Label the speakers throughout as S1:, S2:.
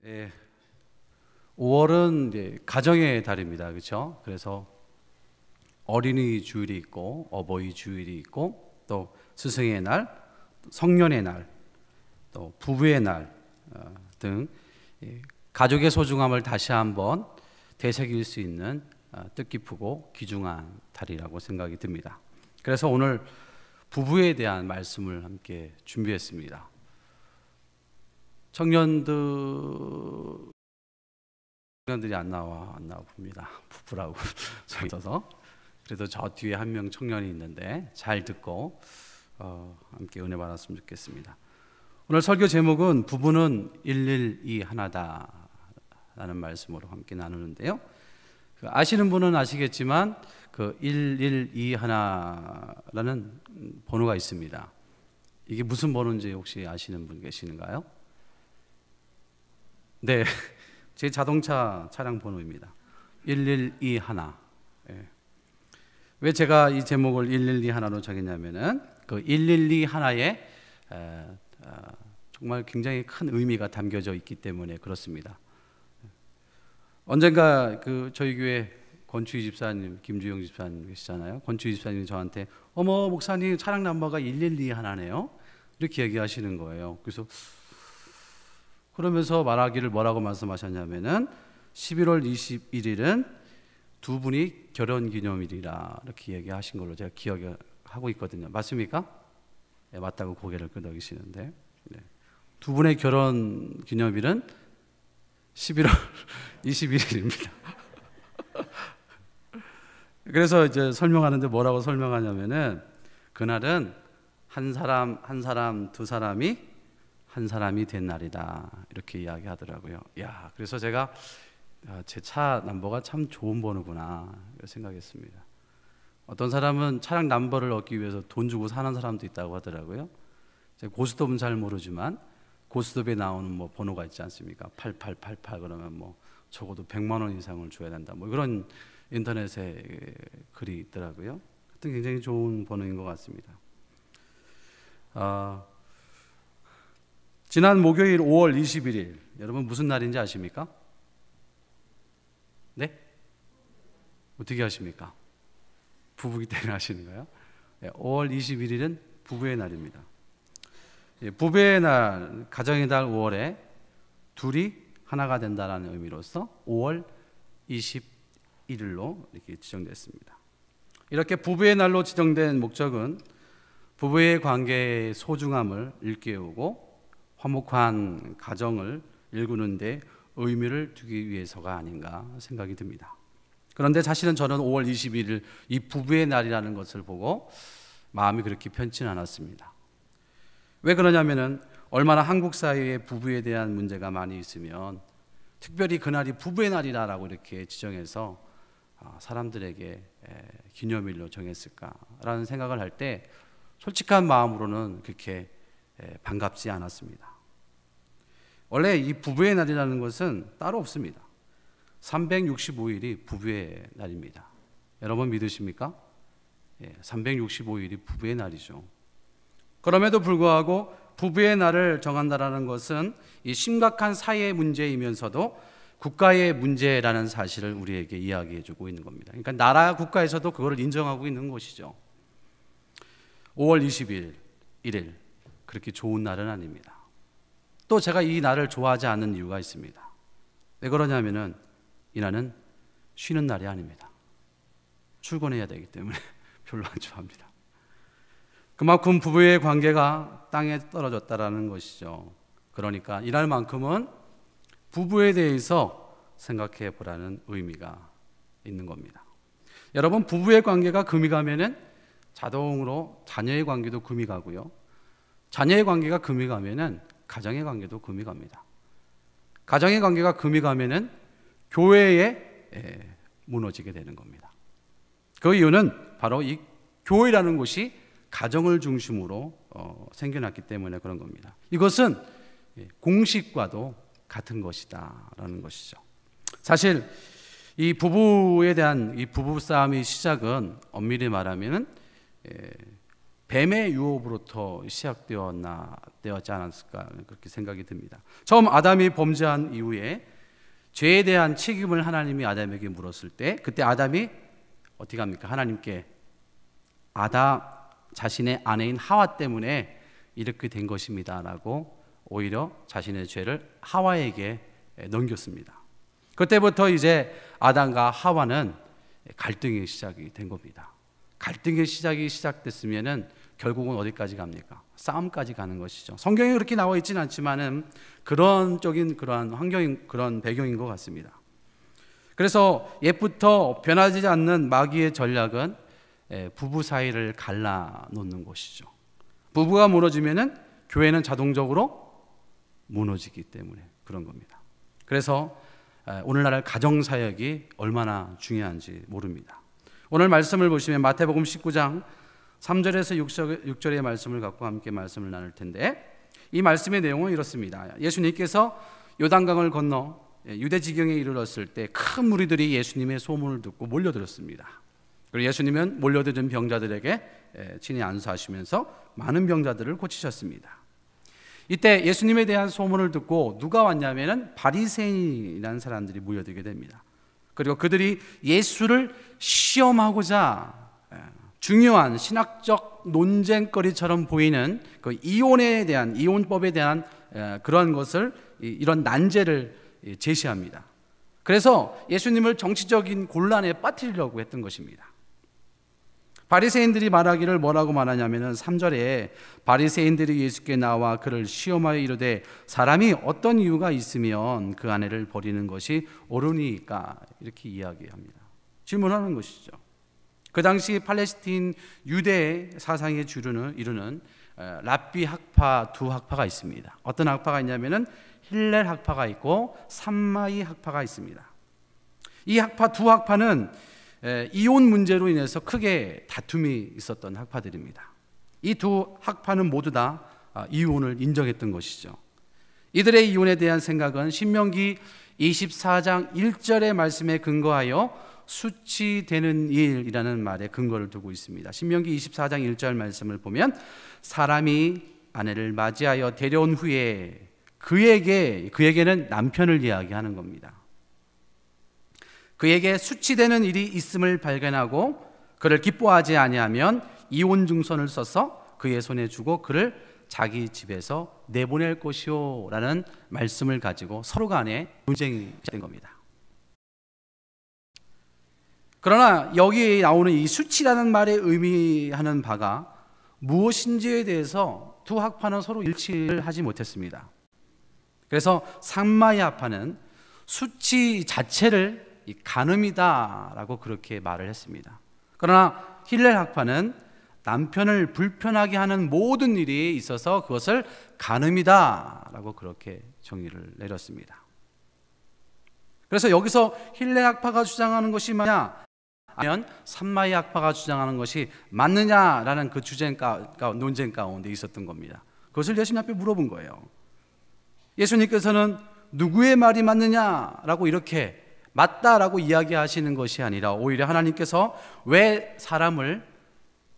S1: 예, 5월은 이제 가정의 달입니다. 그렇죠? 그래서 어린이 주일이 있고 어버이 주일이 있고 또 스승의 날, 성년의 날, 또 부부의 날 등 가족의 소중함을 다시 한번 되새길 수 있는 뜻깊고 귀중한 달이라고 생각이 듭니다. 그래서 오늘 부부에 대한 말씀을 함께 준비했습니다. 청년들이 안 나와 봅니다. 부부라고 서 있어서. 그래도 저 뒤에 한 명 청년이 있는데 잘 듣고 함께 은혜 받았으면 좋겠습니다. 오늘 설교 제목은 부부는 112 하나다 라는 말씀으로 함께 나누는데요. 아시는 분은 아시겠지만 그 112 하나라는 번호가 있습니다. 이게 무슨 번호인지 혹시 아시는 분 계시는가요? 네, 제 자동차 차량 번호입니다. 112 하나. 예. 왜 제가 이 제목을 112 하나로 정했냐면은 그 112 하나에 정말 굉장히 큰 의미가 담겨져 있기 때문에 그렇습니다. 언젠가 그 저희 교회 권추희 집사님, 김주영 집사님 계시잖아요. 권추희 집사님이 저한테 어머 목사님 차량 넘버가 112 하나네요. 이렇게 얘기하시는 거예요. 그래서 그러면서 말하기를 뭐라고 말씀하셨냐면은 11월 21일은 두 분이 결혼기념일이라 이렇게 얘기하신 걸로 제가 기억하고 있거든요. 맞습니까? 네, 맞다고 고개를 끄덕이시는데 네. 두 분의 결혼기념일은 11월 21일입니다. 그래서 이제 설명하는데 뭐라고 설명하냐면은 그날은 한 사람 두 사람이 한 사람이 된 날이다 이렇게 이야기하더라고요. 야, 그래서 제가 제 차 넘버가 참 좋은 번호구나 생각했습니다. 어떤 사람은 차량 넘버를 얻기 위해서 돈 주고 사는 사람도 있다고 하더라고요. 제가 고스톱은 잘 모르지만 고스톱에 나오는 뭐 번호가 있지 않습니까? 8888 그러면 뭐 적어도 100만 원 이상을 줘야 된다. 뭐 그런 인터넷에 글이 있더라고요. 하여튼 굉장히 좋은 번호인 것 같습니다. 지난 목요일 5월 21일 여러분 무슨 날인지 아십니까? 네? 어떻게 아십니까? 부부기 때문에 아시는 거예요? 네, 5월 21일은 부부의 날입니다. 부부의 날, 가정의 달 5월에 둘이 하나가 된다는 의미로서 5월 21일로 이렇게 지정됐습니다. 이렇게 부부의 날로 지정된 목적은 부부의 관계의 소중함을 일깨우고 화목한 가정을 일구는 데 의미를 두기 위해서가 아닌가 생각이 듭니다. 그런데 사실은 저는 5월 21일 이 부부의 날이라는 것을 보고 마음이 그렇게 편치는 않았습니다. 왜 그러냐면은 얼마나 한국 사회에 부부에 대한 문제가 많이 있으면 특별히 그날이 부부의 날이라고 이렇게 지정해서 사람들에게 기념일로 정했을까라는 생각을 할 때 솔직한 마음으로는 그렇게 반갑지 않았습니다. 원래 이 부부의 날이라는 것은 따로 없습니다. 365일이 부부의 날입니다. 여러분 믿으십니까? 365일이 부부의 날이죠. 그럼에도 불구하고 부부의 날을 정한다는 것은 이 심각한 사회 문제이면서도 국가의 문제라는 사실을 우리에게 이야기해 주고 있는 겁니다. 그러니까 나라 국가에서도 그걸 인정하고 있는 것이죠. 5월 20일, 1일 그렇게 좋은 날은 아닙니다. 또 제가 이 날을 좋아하지 않는 이유가 있습니다. 왜 그러냐면은 이 날은 쉬는 날이 아닙니다. 출근해야 되기 때문에 별로 안 좋아합니다. 그만큼 부부의 관계가 땅에 떨어졌다라는 것이죠. 그러니까 이날만큼은 부부에 대해서 생각해 보라는 의미가 있는 겁니다. 여러분 부부의 관계가 금이 가면은 자동으로 자녀의 관계도 금이 가고요. 자녀의 관계가 금이 가면은 가정의 관계도 금이 갑니다. 가정의 관계가 금이 가면은 교회에 무너지게 되는 겁니다. 그 이유는 바로 이 교회라는 곳이 가정을 중심으로 생겨났기 때문에 그런 겁니다. 이것은 공식과도 같은 것이다라는 것이죠. 사실 이 부부에 대한 이 부부 싸움의 시작은 엄밀히 말하면은 뱀의 유혹으로부터 시작되었지 않았을까 그렇게 생각이 듭니다. 처음 아담이 범죄한 이후에 죄에 대한 책임을 하나님이 아담에게 물었을 때 그때 아담이 어떻게 합니까? 하나님께 아담 자신의 아내인 하와 때문에 이렇게 된 것입니다 라고 오히려 자신의 죄를 하와에게 넘겼습니다. 그때부터 이제 아담과 하와는 갈등의 시작이 된 겁니다. 갈등의 시작이 시작됐으면은 결국은 어디까지 갑니까? 싸움까지 가는 것이죠. 성경에 그렇게 나와 있지는 않지만은 그런 환경인 그런 배경인 것 같습니다. 그래서 옛부터 변하지 않는 마귀의 전략은 부부 사이를 갈라놓는 것이죠. 부부가 무너지면은 교회는 자동적으로 무너지기 때문에 그런 겁니다. 그래서 오늘날 가정 사역이 얼마나 중요한지 모릅니다. 오늘 말씀을 보시면 마태복음 19장 3절에서 6절의 말씀을 갖고 함께 말씀을 나눌 텐데 이 말씀의 내용은 이렇습니다. 예수님께서 요단강을 건너 유대 지경에 이르렀을 때 큰 무리들이 예수님의 소문을 듣고 몰려들었습니다. 그리고 예수님은 몰려드는 병자들에게 친히 안수하시면서 많은 병자들을 고치셨습니다. 이때 예수님에 대한 소문을 듣고 누가 왔냐면은 바리새인이라는 사람들이 모여들게 됩니다. 그리고 그들이 예수를 시험하고자 중요한 신학적 논쟁거리처럼 보이는 그 이혼법에 대한 그런 것을 이런 난제를 제시합니다. 그래서 예수님을 정치적인 곤란에 빠뜨리려고 했던 것입니다. 바리새인들이 말하기를 뭐라고 말하냐면은 3절에 바리새인들이 예수께 나와 그를 시험하여 이르되 사람이 어떤 이유가 있으면 그 아내를 버리는 것이 옳으니까 이렇게 이야기합니다. 질문하는 것이죠. 그 당시 팔레스틴 유대 사상의 주류는 이루는 랍비 학파 두 학파가 있습니다. 어떤 학파가 있냐면은 힐렐 학파가 있고 삼마이 학파가 있습니다. 이 학파 두 학파는 이혼 문제로 인해서 크게 다툼이 있었던 학파들입니다. 이 두 학파는 모두 다 이혼을 인정했던 것이죠. 이들의 이혼에 대한 생각은 신명기 24장 1절의 말씀에 근거하여 수치되는 일이라는 말에 근거를 두고 있습니다. 신명기 24장 1절 말씀을 보면 사람이 아내를 맞이하여 데려온 후에 그에게는 남편을 이야기하는 겁니다. 그에게 수치되는 일이 있음을 발견하고 그를 기뻐하지 아니하면 이혼 증서를 써서 그의 손에 주고 그를 자기 집에서 내보낼 것이요 라는 말씀을 가지고 서로 간에 논쟁이 시작된 겁니다. 그러나 여기 나오는 이 수치라는 말에 의미하는 바가 무엇인지에 대해서 두 학파는 서로 일치를 하지 못했습니다. 그래서 삼마이 학파는 수치 자체를 간음이다라고 그렇게 말을 했습니다. 그러나 힐렐 학파는 남편을 불편하게 하는 모든 일이 있어서 그것을 간음이다라고 그렇게 정의를 내렸습니다. 그래서 여기서 힐렐 학파가 주장하는 것이 맞냐 아니면 삼마이 학파가 주장하는 것이 맞느냐라는 그 논쟁 가운데 있었던 겁니다. 그것을 예수님 앞에 물어본 거예요. 예수님께서는 누구의 말이 맞느냐라고 이렇게 맞다라고 이야기하시는 것이 아니라 오히려 하나님께서 왜 사람을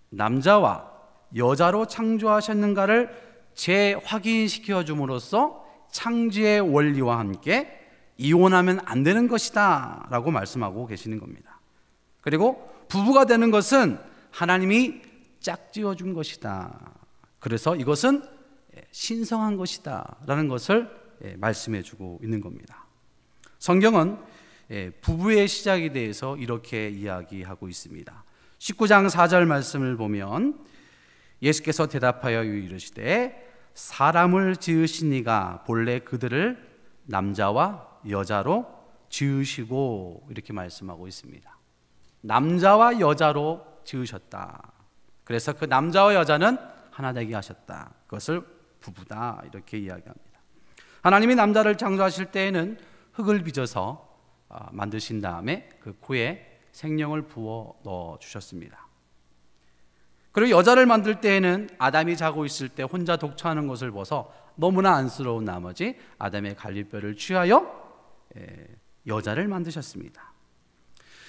S1: 남자와 여자로 창조하셨는가를 재확인시켜 줌으로써 창조의 원리와 함께 이혼하면 안 되는 것이다 라고 말씀하고 계시는 겁니다. 그리고 부부가 되는 것은 하나님이 짝지어 준 것이다. 그래서 이것은 신성한 것이다 라는 것을 말씀해 주고 있는 겁니다. 성경은 부부의 시작에 대해서 이렇게 이야기하고 있습니다. 19장 4절 말씀을 보면 예수께서 대답하여 이르시되 사람을 지으신 이가 본래 그들을 남자와 여자로 지으시고 이렇게 말씀하고 있습니다. 남자와 여자로 지으셨다. 그래서 그 남자와 여자는 하나 되게 하셨다. 그것을 부부다 이렇게 이야기합니다. 하나님이 남자를 창조하실 때에는 흙을 빚어서 만드신 다음에 그 코에 생명을 부어 넣어 주셨습니다. 그리고 여자를 만들 때에는 아담이 자고 있을 때 혼자 독처하는 것을 봐서 너무나 안쓰러운 나머지 아담의 갈비뼈를 취하여 여자를 만드셨습니다.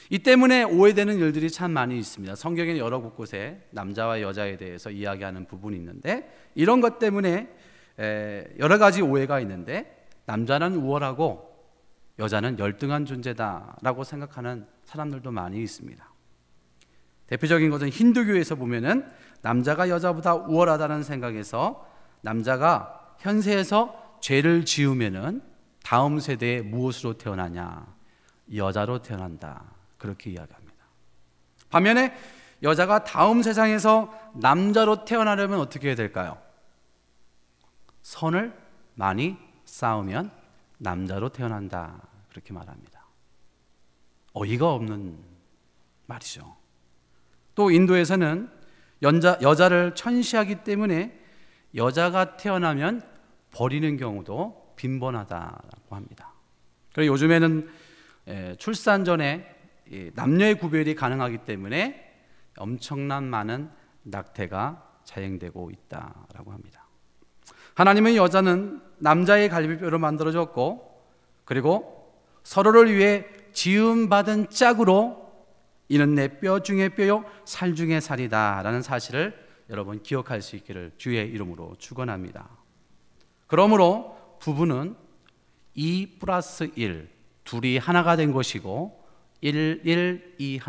S1: 이 때문에 오해되는 일들이 참 많이 있습니다. 성경의 여러 곳곳에 남자와 여자에 대해서 이야기하는 부분이 있는데, 이런 것 때문에 여러 가지 오해가 있는데, 남자는 우월하고 여자는 열등한 존재다라고 생각하는 사람들도 많이 있습니다. 대표적인 것은 힌두교에서 보면은 남자가 여자보다 우월하다는 생각에서 남자가 현세에서 죄를 지으면은 다음 세대에 무엇으로 태어나냐? 여자로 태어난다. 그렇게 이야기합니다. 반면에 여자가 다음 세상에서 남자로 태어나려면 어떻게 해야 될까요? 선을 많이 쌓으면 남자로 태어난다. 그렇게 말합니다. 어이가 없는 말이죠. 또 인도에서는 여자를 천시하기 때문에 여자가 태어나면 버리는 경우도 빈번하다고 합니다. 그리고 요즘에는 출산 전에 남녀의 구별이 가능하기 때문에 엄청난 많은 낙태가 자행되고 있다라고 합니다. 하나님은 여자는 남자의 갈비뼈로 만들어졌고, 그리고 서로를 위해 지음받은 짝으로 이는 내 뼈 중에 뼈요 살 중에 살이다 라는 사실을 여러분 기억할 수 있기를 주의 이름으로 축원합니다. 그러므로 부부는 2+1 둘이 하나가 된 것이고 1, 2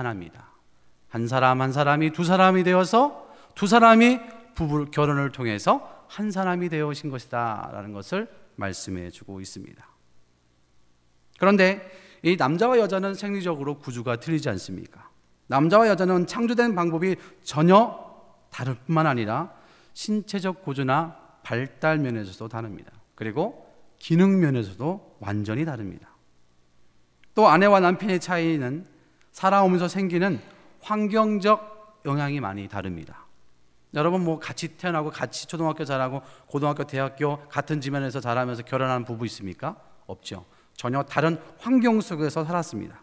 S1: 한 사람 한 사람이 두 사람이 되어서 두 사람이 부부 결혼을 통해서 한 사람이 되어진 것이다 라는 것을 말씀해 주고 있습니다. 그런데 이 남자와 여자는 생리적으로 구조가 틀리지 않습니까? 남자와 여자는 창조된 방법이 전혀 다를 뿐만 아니라 신체적 구조나 발달 면에서도 다릅니다. 그리고 기능 면에서도 완전히 다릅니다. 또 아내와 남편의 차이는 살아오면서 생기는 환경적 영향이 많이 다릅니다. 여러분 같이 태어나고 같이 초등학교 자라고 고등학교 대학교 같은 집안에서 자라면서 결혼한 부부 있습니까? 없죠. 전혀 다른 환경 속에서 살았습니다.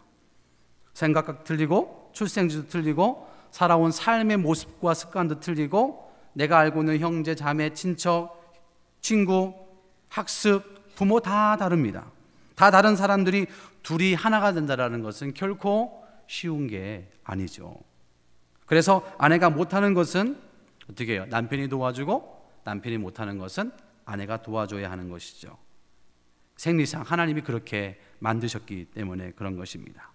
S1: 생각각 틀리고 출생지도 틀리고 살아온 삶의 모습과 습관도 틀리고 내가 알고 있는 형제, 자매, 친척, 친구, 학습, 부모 다 다릅니다. 다 다른 사람들이 둘이 하나가 된다는 것은 결코 쉬운 게 아니죠. 그래서 아내가 못하는 것은 어떻게 해요? 남편이 도와주고 남편이 못하는 것은 아내가 도와줘야 하는 것이죠. 생리상 하나님이 그렇게 만드셨기 때문에 그런 것입니다.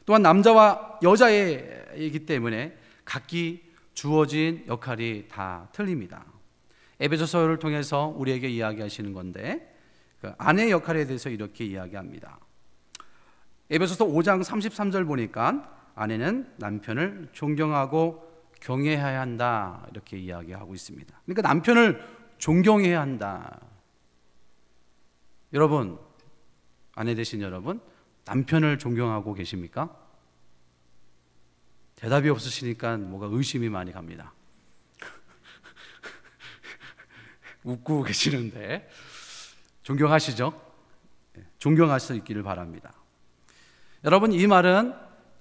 S1: 또한 남자와 여자이기 때문에 각기 주어진 역할이 다 틀립니다. 에베소서를 통해서 우리에게 이야기하시는 건데 그 아내의 역할에 대해서 이렇게 이야기합니다. 에베소서 5장 33절 보니까 아내는 남편을 존경하고 경외해야 한다 이렇게 이야기하고 있습니다. 그러니까 남편을 존경해야 한다. 여러분, 아내 되신 여러분, 남편을 존경하고 계십니까? 대답이 없으시니까 뭐가 의심이 많이 갑니다. 웃고 계시는데 존경하시죠? 존경할 수 있기를 바랍니다. 여러분, 이 말은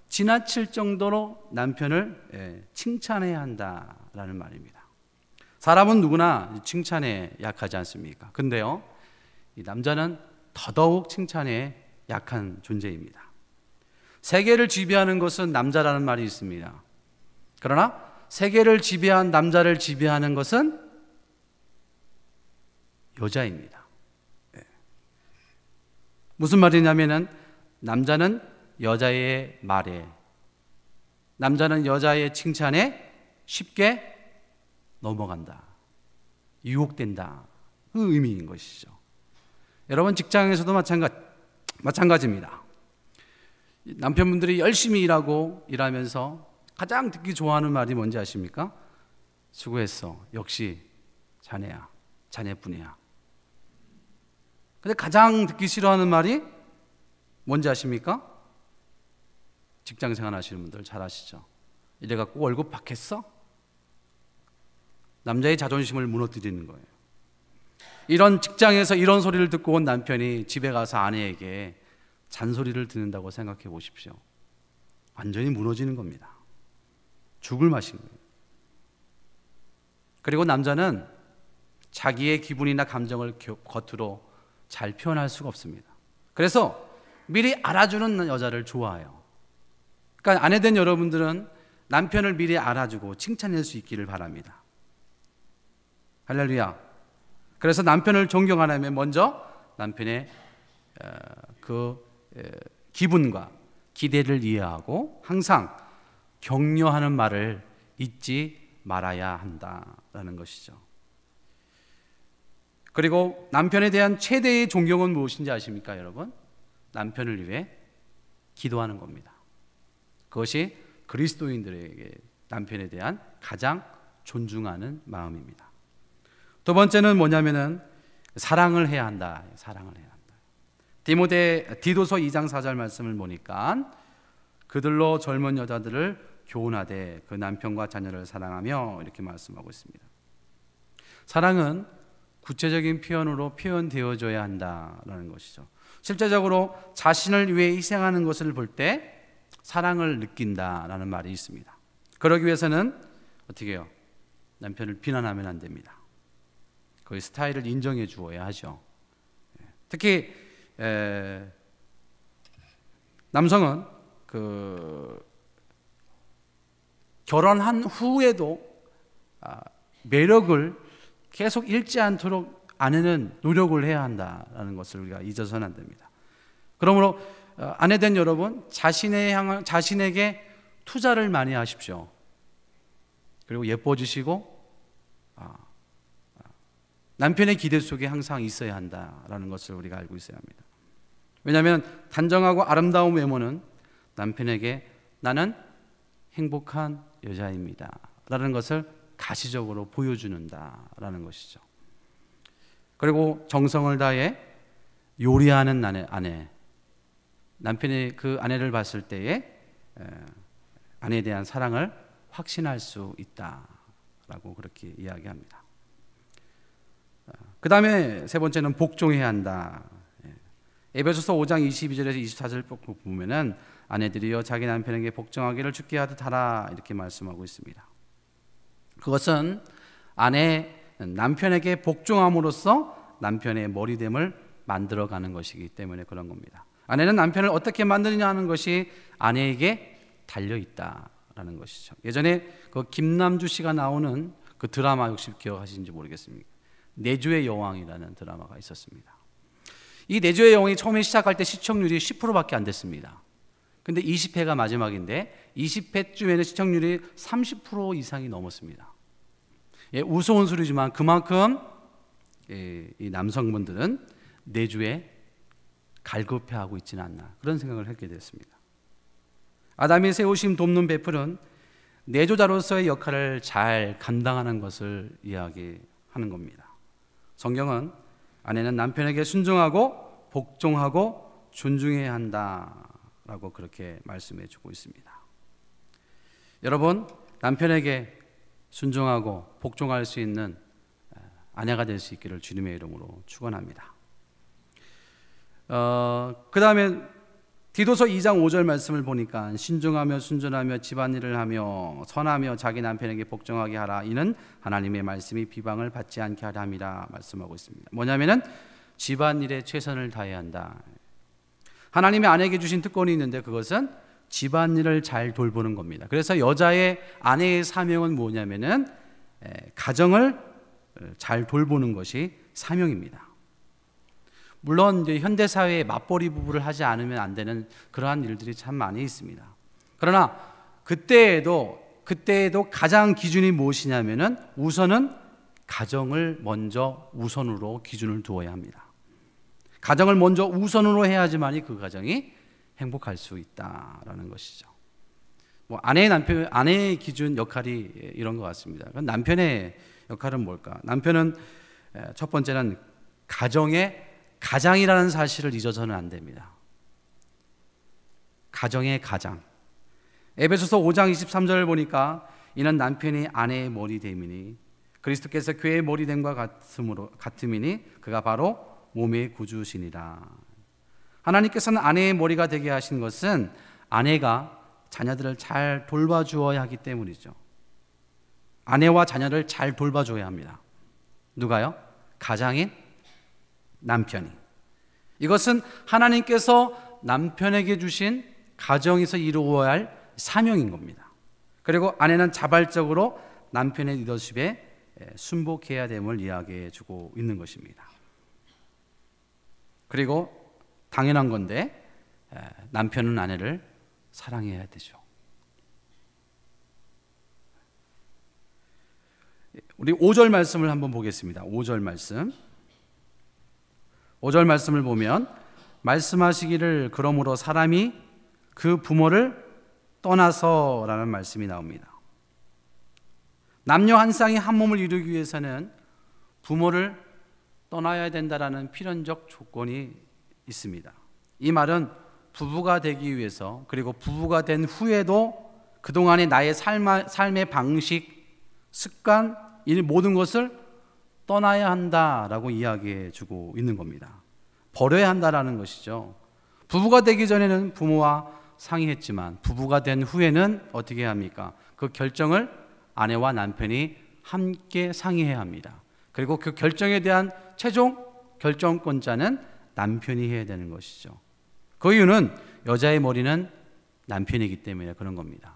S1: 지나칠 정도로 남편을 칭찬해야 한다라는 말입니다. 사람은 누구나 칭찬에 약하지 않습니까? 근데요, 이 남자는 더더욱 칭찬에 약한 존재입니다. 세계를 지배하는 것은 남자라는 말이 있습니다. 그러나 세계를 지배한 남자를 지배하는 것은 여자입니다. 무슨 말이냐면은 남자는 여자의 말에, 남자는 여자의 칭찬에 쉽게 넘어간다, 유혹된다, 그 의미인 것이죠. 여러분, 직장에서도 마찬가지입니다. 남편분들이 열심히 일하면서 가장 듣기 좋아하는 말이 뭔지 아십니까? 수고했어. 역시 자네야. 자네뿐이야. 근데 가장 듣기 싫어하는 말이 뭔지 아십니까? 직장생활 하시는 분들 잘 아시죠? 이래갖고 월급 받겠어? 남자의 자존심을 무너뜨리는 거예요. 이런 직장에서 이런 소리를 듣고 온 남편이 집에 가서 아내에게 잔소리를 듣는다고 생각해 보십시오. 완전히 무너지는 겁니다. 죽을 맛인 거예요. 그리고 남자는 자기의 기분이나 감정을 겉으로 잘 표현할 수가 없습니다. 그래서 미리 알아주는 여자를 좋아해요. 그러니까 아내된 여러분들은 남편을 미리 알아주고 칭찬할 수 있기를 바랍니다. 할렐루야. 그래서 남편을 존경하려면 먼저 남편의 기분과 기대를 이해하고 항상 격려하는 말을 잊지 말아야 한다라는 것이죠. 그리고 남편에 대한 최대의 존경은 무엇인지 아십니까, 여러분? 남편을 위해 기도하는 겁니다. 그것이 그리스도인들에게 남편에 대한 가장 존중하는 마음입니다. 두 번째는 뭐냐면은 사랑을 해야 한다. 사랑을 해야 한다. 디도서 2장 4절 말씀을 보니까 그들로 젊은 여자들을 교훈하되 그 남편과 자녀를 사랑하며 이렇게 말씀하고 있습니다. 사랑은 구체적인 표현으로 표현되어져야 한다라는 것이죠. 실제적으로 자신을 위해 희생하는 것을 볼 때 사랑을 느낀다라는 말이 있습니다. 그러기 위해서는 어떻게 해요? 남편을 비난하면 안 됩니다. 그의 스타일을 인정해 주어야 하죠. 특히 남성은 결혼한 후에도 매력을 계속 잃지 않도록 아내는 노력을 해야 한다라는 것을 우리가 잊어서는 안 됩니다. 그러므로 아내된 여러분, 자신에게 투자를 많이 하십시오. 그리고 예뻐지시고 남편의 기대 속에 항상 있어야 한다라는 것을 우리가 알고 있어야 합니다. 왜냐하면 단정하고 아름다운 외모는 남편에게 나는 행복한 여자입니다 라는 것을 가시적으로 보여주는다라는 것이죠. 그리고 정성을 다해 요리하는 아내, 남편이 그 아내를 봤을 때에 아내에 대한 사랑을 확신할 수 있다라고 그렇게 이야기합니다. 그 다음에 세 번째는 복종해야 한다. 에베소서 5장 22절에서 24절 보면은 아내들이여 자기 남편에게 복종하기를 주께 하듯 하라 이렇게 말씀하고 있습니다. 그것은 남편에게 복종함으로써 남편의 머리됨을 만들어가는 것이기 때문에 그런 겁니다. 아내는 남편을 어떻게 만드느냐 하는 것이 아내에게 달려있다라는 것이죠. 예전에 그 김남주 씨가 나오는 그 드라마 혹시 기억하시는지 모르겠습니다. 내조의 여왕이라는 드라마가 있었습니다. 이 내조의 여왕이 처음에 시작할 때 시청률이 10%밖에 안 됐습니다. 근데 20회가 마지막인데 20회쯤에는 시청률이 30% 이상이 넘었습니다. 우스운 소리지만 그만큼 이 남성분들은 내조에 갈급해하고 있지는 않나 그런 생각을 하게 됐습니다. 아담이 세우심 돕는 베풀은 내조자로서의 역할을 잘 감당하는 것을 이야기하는 겁니다. 성경은 아내는 남편에게 순종하고 복종하고 존중해야 한다라고 그렇게 말씀해 주고 있습니다. 여러분, 남편에게 순종하고 복종할 수 있는 아내가 될 수 있기를 주님의 이름으로 축원합니다. 그 다음에 디도서 2장 5절 말씀을 보니까 신중하며 순전하며 집안일을 하며 선하며 자기 남편에게 복종하게 하라. 이는 하나님의 말씀이 비방을 받지 않게 하려 함이라 말씀하고 있습니다. 뭐냐면은 집안일에 최선을 다해야 한다. 하나님이 아내에게 주신 특권이 있는데 그것은 집안일을 잘 돌보는 겁니다. 그래서 여자의 아내의 사명은 뭐냐면은 가정을 잘 돌보는 것이 사명입니다. 물론 이제 현대 사회에 맞벌이 부부를 하지 않으면 안 되는 그러한 일들이 참 많이 있습니다. 그러나 그때에도 가장 기준이 무엇이냐면은 우선은 가정을 먼저 우선으로 기준을 두어야 합니다. 가정을 먼저 우선으로 해야지만이 그 가정이 행복할 수 있다라는 것이죠. 아내의 기준 역할이 이런 것 같습니다. 남편의 역할은 뭘까? 남편은 첫 번째는 가장이라는 사실을 잊어서는 안 됩니다. 가정의 가장. 에베소서 5장 23절을 보니까 이는 남편이 아내의 머리됨이니 그리스도께서 교회의 머리됨과 같음이니 그가 바로 몸의 구주시니라. 하나님께서는 아내의 머리가 되게 하신 것은 아내가 자녀들을 잘 돌봐주어야 하기 때문이죠. 아내와 자녀를 잘 돌봐줘야 합니다. 누가요? 가장인 남편이. 이것은 하나님께서 남편에게 주신 가정에서 이루어야 할 사명인 겁니다. 그리고 아내는 자발적으로 남편의 리더십에 순복해야 됨을 이야기해 주고 있는 것입니다. 그리고 당연한 건데 남편은 아내를 사랑해야 되죠. 우리 5절 말씀을 한번 보겠습니다. 5절 말씀. 5절 말씀을 보면 말씀하시기를 그러므로 사람이 그 부모를 떠나서라는 말씀이 나옵니다. 남녀 한 쌍이 한 몸을 이루기 위해서는 부모를 떠나야 된다라는 필연적 조건이 있습니다. 이 말은 부부가 되기 위해서 그리고 부부가 된 후에도 그동안의 나의 삶의 방식, 습관, 이 모든 것을 떠나야 한다라고 이야기해 주고 있는 겁니다. 버려야 한다라는 것이죠. 부부가 되기 전에는 부모와 상의했지만 부부가 된 후에는 어떻게 합니까? 그 결정을 아내와 남편이 함께 상의해야 합니다. 그리고 그 결정에 대한 최종 결정권자는 남편이 해야 되는 것이죠. 그 이유는 여자의 머리는 남편이기 때문에 그런 겁니다.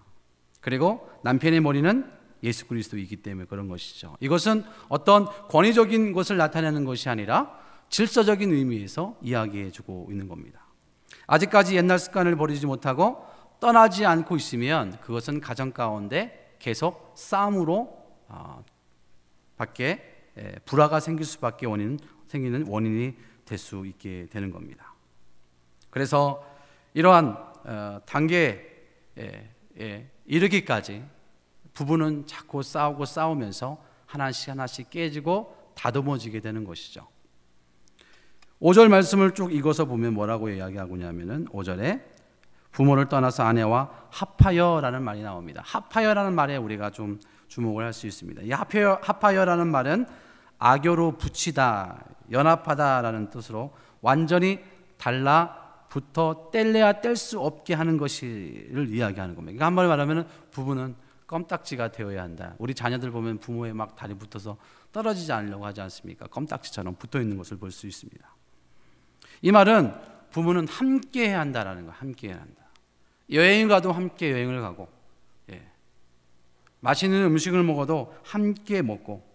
S1: 그리고 남편의 머리는 예수 그리스도이기 때문에 그런 것이죠. 이것은 어떤 권위적인 것을 나타내는 것이 아니라 질서적인 의미에서 이야기해 주고 있는 겁니다. 아직까지 옛날 습관을 버리지 못하고 떠나지 않고 있으면 그것은 가정 가운데 계속 싸움으로 밖에 불화가 생길 수밖에 생기는 원인이 될 수 있게 되는 겁니다. 그래서 이러한 단계에 이르기까지 부부는 자꾸 싸우면서 하나씩 깨지고 다듬어지게 되는 것이죠. 5절 말씀을 쭉 읽어서 보면 뭐라고 이야기하고 있냐면은 5절에 부모를 떠나서 아내와 합하여라는 말이 나옵니다. 합하여라는 말에 우리가 좀 주목을 할 수 있습니다. 이 합하여라는 말은 악교로 붙이다, 연합하다라는 뜻으로 완전히 달라붙어 뗄래야 뗄 수 없게 하는 것을 이야기하는 겁니다. 그러니까 한마디로 말하면 부부는 껌딱지가 되어야 한다. 우리 자녀들 보면 부모에 막 다리 붙어서 떨어지지 않으려고 하지 않습니까? 껌딱지처럼 붙어 있는 것을 볼 수 있습니다. 이 말은 부부는 함께 해야 한다라는 거, 함께 해야 한다. 여행 가도 함께 여행을 가고, 맛있는 음식을 먹어도 함께 먹고,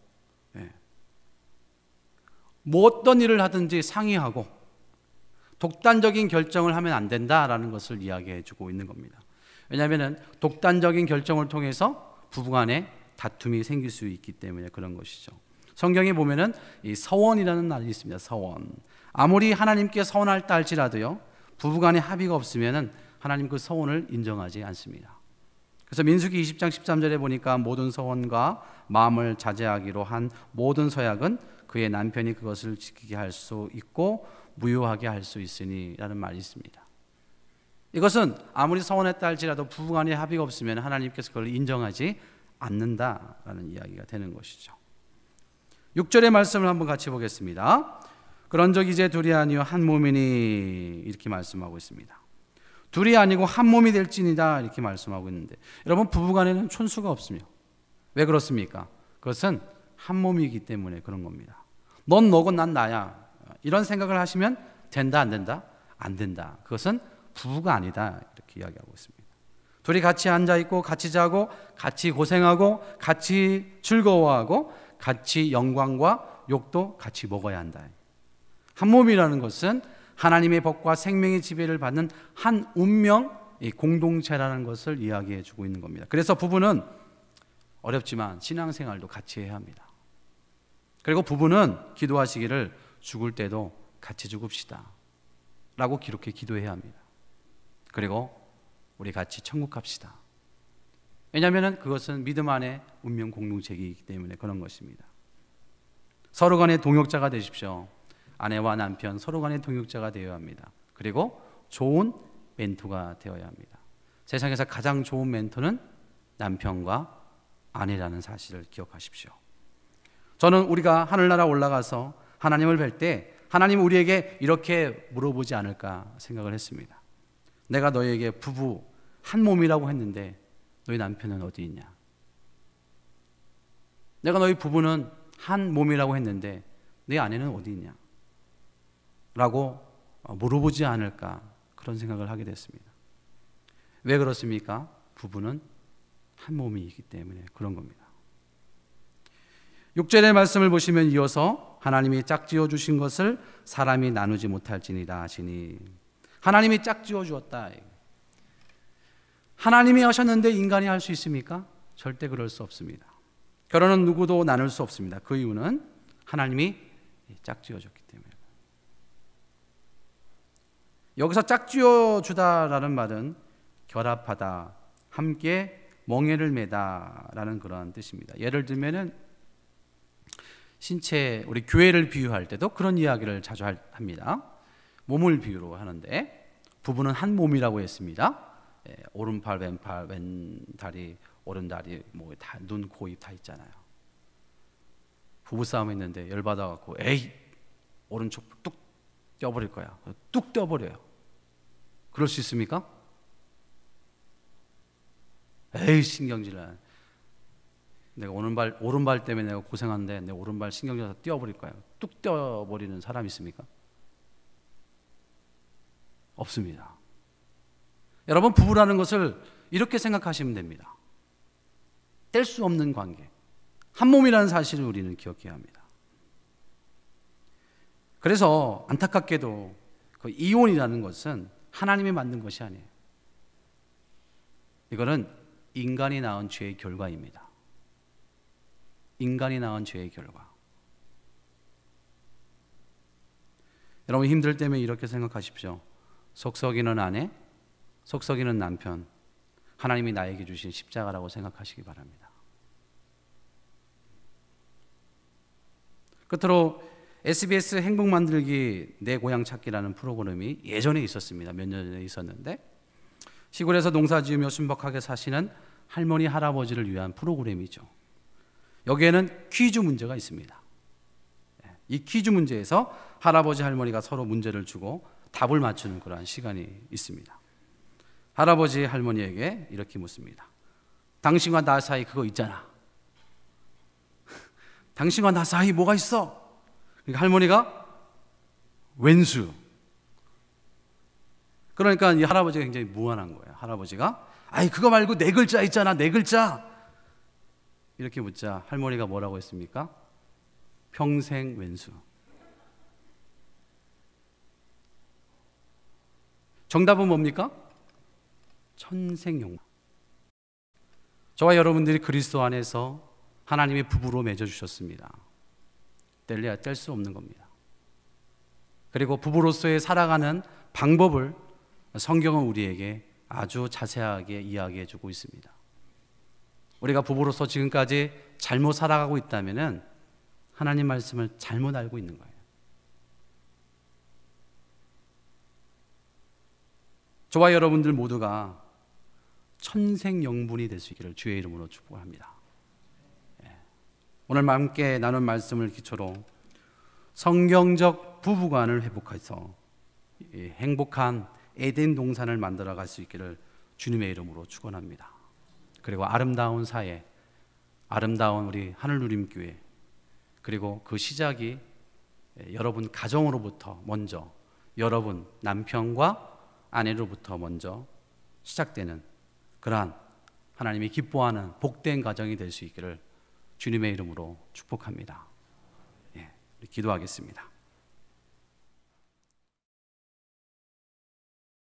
S1: 뭐 어떤 일을 하든지 상의하고 독단적인 결정을 하면 안 된다라는 것을 이야기해 주고 있는 겁니다. 왜냐하면 독단적인 결정을 통해서 부부간에 다툼이 생길 수 있기 때문에 그런 것이죠. 성경에 보면은 이 서원이라는 말이 있습니다. 서원. 아무리 하나님께 서원할다 할지라도요, 부부간에 합의가 없으면은 하나님 그 서원을 인정하지 않습니다. 그래서 민수기 20장 13절에 보니까 모든 서원과 마음을 자제하기로 한 모든 서약은 그의 남편이 그것을 지키게 할 수 있고 무효하게 할 수 있으니 라는 말이 있습니다. 이것은 아무리 서원했다 할지라도 부부간에 합의가 없으면 하나님께서 그걸 인정하지 않는다라는 이야기가 되는 것이죠. 6절의 말씀을 한번 같이 보겠습니다. 그런즉 이제 둘이 아니요 한 몸이니 이렇게 말씀하고 있습니다. 둘이 아니고 한 몸이 될지니다 이렇게 말씀하고 있는데, 여러분 부부간에는 촌수가 없으며 왜 그렇습니까? 그것은 한 몸이기 때문에 그런 겁니다. 넌 너고 난 나야 이런 생각을 하시면 된다 안 된다? 안 된다. 그것은 부부가 아니다 이렇게 이야기하고 있습니다. 둘이 같이 앉아있고 같이 자고 같이 고생하고 같이 즐거워하고 같이 영광과 욕도 같이 먹어야 한다. 한 몸이라는 것은 하나님의 법과 생명의 지배를 받는 한 운명 공동체라는 것을 이야기해 주고 있는 겁니다. 그래서 부부는 어렵지만 신앙생활도 같이 해야 합니다. 그리고 부부는 기도하시기를 죽을 때도 같이 죽읍시다 라고 기록해 기도해야 합니다. 그리고 우리 같이 천국 갑시다. 왜냐하면 그것은 믿음 안에 운명 공동체이기 때문에 그런 것입니다. 서로 간의 동역자가 되십시오. 아내와 남편 서로 간의 동역자가 되어야 합니다. 그리고 좋은 멘토가 되어야 합니다. 세상에서 가장 좋은 멘토는 남편과 아내라는 사실을 기억하십시오. 저는 우리가 하늘나라 올라가서 하나님을 뵐 때 하나님은 우리에게 이렇게 물어보지 않을까 생각을 했습니다. 내가 너희에게 부부 한 몸이라고 했는데 너희 남편은 어디 있냐? 내가 너희 부부는 한 몸이라고 했는데 너희 아내는 어디 있냐? 라고 물어보지 않을까 그런 생각을 하게 됐습니다. 왜 그렇습니까? 부부는 한 몸이기 때문에 그런 겁니다. 6절의 말씀을 보시면 이어서 하나님이 짝지어 주신 것을 사람이 나누지 못할지니라 하시니, 하나님이 짝지어 주었다. 하나님이 하셨는데 인간이 할 수 있습니까? 절대 그럴 수 없습니다. 결혼은 누구도 나눌 수 없습니다. 그 이유는 하나님이 짝지어 줬기 때문에. 여기서 짝지어 주다라는 말은 결합하다, 함께 멍에를 매다라는 그러한 뜻입니다. 예를 들면은 신체, 우리 교회를 비유할 때도 그런 이야기를 자주 합니다. 몸을 비유로 하는데 부부는 한 몸이라고 했습니다. 오른팔, 왼팔, 왼다리, 오른다리, 뭐 다 눈, 코, 입 다 있잖아요. 부부 싸움 했는데 열받아 갖고 에이 오른쪽 뚝 떼어버릴 거야. 뚝 떼어버려요. 그럴 수 있습니까? 에이 신경질나. 내가 오른발 때문에 내가 고생하는데 내 오른발 신경질나서 떼어버릴 거야. 뚝 떼어버리는 사람 있습니까? 없습니다. 여러분, 부부라는 것을 이렇게 생각하시면 됩니다. 뗄 수 없는 관계, 한 몸이라는 사실을 우리는 기억해야 합니다. 그래서 안타깝게도 그 이혼이라는 것은 하나님이 만든 것이 아니에요. 이거는 인간이 낳은 죄의 결과입니다. 인간이 낳은 죄의 결과. 여러분, 힘들 때면 이렇게 생각하십시오. 속썩이는 아내, 속썩이는 남편, 하나님이 나에게 주신 십자가라고 생각하시기 바랍니다. 끝으로 SBS 행복 만들기 내 고향 찾기라는 프로그램이 예전에 있었습니다. 몇 년 전에 있었는데 시골에서 농사 지으며 순박하게 사시는 할머니 할아버지를 위한 프로그램이죠. 여기에는 퀴즈 문제가 있습니다. 이 퀴즈 문제에서 할아버지 할머니가 서로 문제를 주고 답을 맞추는 그러한 시간이 있습니다. 할아버지 할머니에게 이렇게 묻습니다. 당신과 나 사이 그거 있잖아. 당신과 나 사이 뭐가 있어? 그러니까 할머니가 왼수. 그러니까 이 할아버지가 굉장히 무안한 거예요. 할아버지가 아이 그거 말고 네 글자 있잖아. 네 글자. 이렇게 묻자 할머니가 뭐라고 했습니까? 평생 왼수. 정답은 뭡니까? 천생연분. 저와 여러분들이 그리스도 안에서 하나님의 부부로 맺어주셨습니다. 뗄래야 뗄 수 없는 겁니다. 그리고 부부로서의 살아가는 방법을 성경은 우리에게 아주 자세하게 이야기해 주고 있습니다. 우리가 부부로서 지금까지 잘못 살아가고 있다면 하나님 말씀을 잘못 알고 있는 거예요. 저와 여러분들 모두가 천생연분이 될 수 있기를 주의 이름으로 축복합니다. 오늘 함께 나눈 말씀을 기초로 성경적 부부관을 회복해서 행복한 에덴 동산을 만들어갈 수 있기를 주님의 이름으로 축원합니다. 그리고 아름다운 사회, 아름다운 우리 하늘누림교회, 그리고 그 시작이 여러분 가정으로부터 먼저, 여러분 남편과 아내로부터 먼저 시작되는 그러한 하나님이 기뻐하는 복된 가정이 될 수 있기를 주님의 이름으로 축복합니다. 우리 기도하겠습니다.